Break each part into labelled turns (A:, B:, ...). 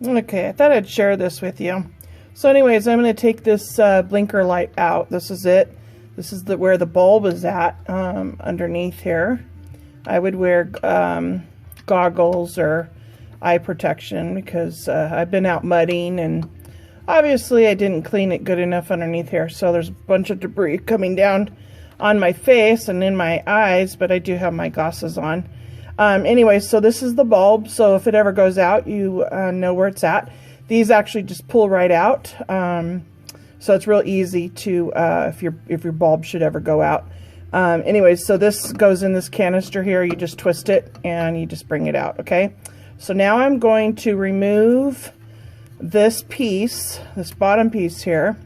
A: Okay, I thought I'd share this with you. So anyways, I'm going to take this blinker light out. This is it. This is where the bulb is at, underneath here. I would wear goggles or eye protection because I've been out mudding, and obviously I didn't clean it good enough underneath here. So there's a bunch of debris coming down on my face and in my eyes, but I do have my glasses on. Anyway, so this is the bulb. So if it ever goes out, you know where it's at. These actually just pull right out. So it's real easy to, if your bulb should ever go out. Anyways, so this goes in this canister here. You just twist it and you just bring it out, okay? So now I'm going to remove this piece, this bottom piece here,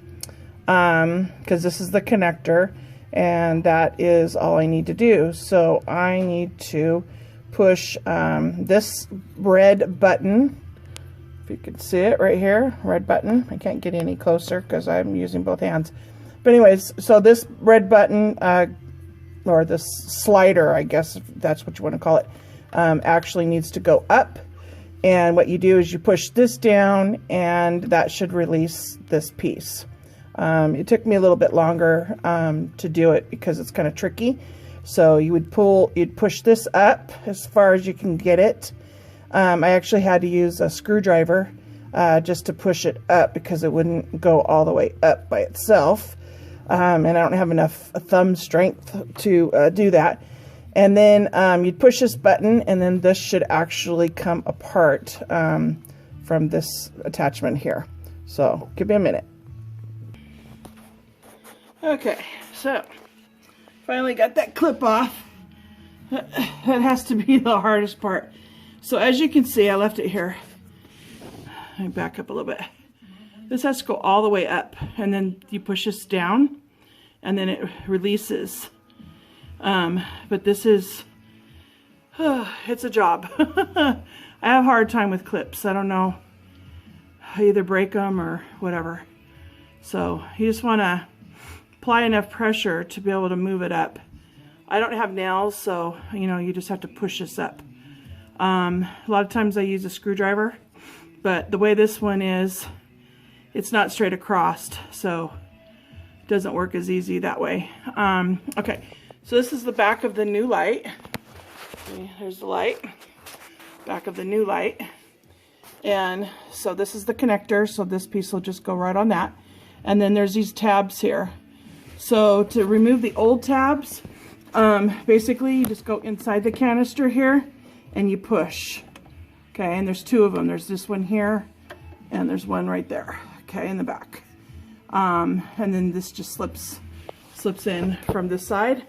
A: because this is the connector, and that is all I need to do. So I need to push this red button. If you can see it right here, red button. I can't get any closer because I'm using both hands. But anyways, so this red button, or this slider, I guess if that's what you want to call it, actually needs to go up. And what you do is you push this down, and that should release this piece. It took me a little bit longer to do it because it's kind of tricky. So you'd push this up as far as you can get it. I actually had to use a screwdriver just to push it up because it wouldn't go all the way up by itself. And I don't have enough thumb strength to do that. And then you'd push this button, and then this should actually come apart from this attachment here. So give me a minute. Okay, so finally got that clip off. That has to be the hardest part. So as you can see, I left it here. Let me back up a little bit. This has to go all the way up, and then you push this down, and then it releases. But this is, it's a job. I have a hard time with clips. I don't know. I either break them or whatever. So you just want to apply enough pressure to be able to move it up. I don't have nails, so you know, you just have to push this up. A lot of times I use a screwdriver, but the way this one is, it's not straight across, so it doesn't work as easy that way. Okay, so this is the back of the new light. Okay, there's the light, back of the new light. And so this is the connector, so this piece will just go right on that. And then there's these tabs here. So to remove the old tabs, basically you just go inside the canister here and you push. Okay, and there's two of them. There's this one here, and there's one right there, okay, in the back. And then this just slips in from this side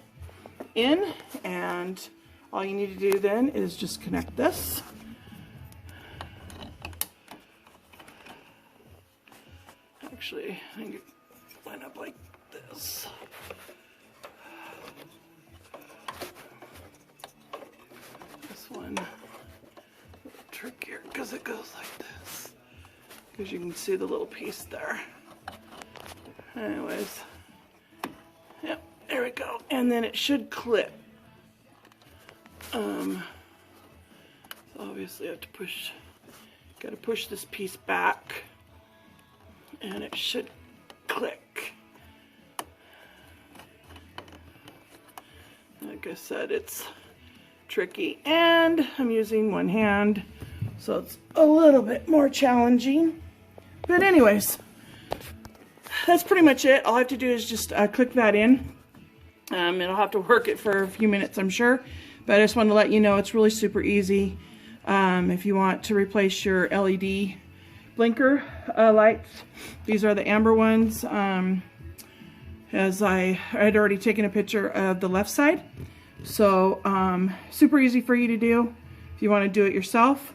A: in, and all you need to do then is just connect this. Actually, I think it went up like this. This one trickier because it goes like this, because you can see the little piece there. Anyways, yep, there we go, and then it should clip. So obviously I have to push, gotta push this piece back, and it should click. Like I said, it's tricky, and I'm using one hand, so it's a little bit more challenging. But anyways, that's pretty much it. All I have to do is just click that in. And I'll have to work it for a few minutes, I'm sure. But I just wanted to let you know it's really super easy. If you want to replace your LED blinker lights, these are the amber ones. As I had already taken a picture of the left side. So super easy for you to do if you want to do it yourself.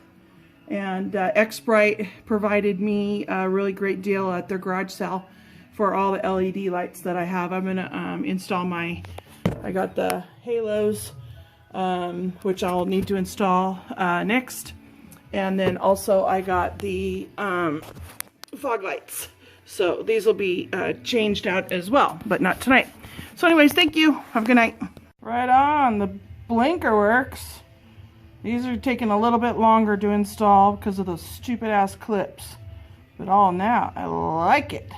A: And X-Brite provided me a really great deal at their garage sale for all the LED lights that I have. I'm gonna install I got the halos, which I'll need to install next. And then also I got the fog lights. So these will be changed out as well, but not tonight. So anyways, thank you. Have a good night. Right on, the blinker works. These are taking a little bit longer to install because of those stupid ass clips. But all in that, I like it.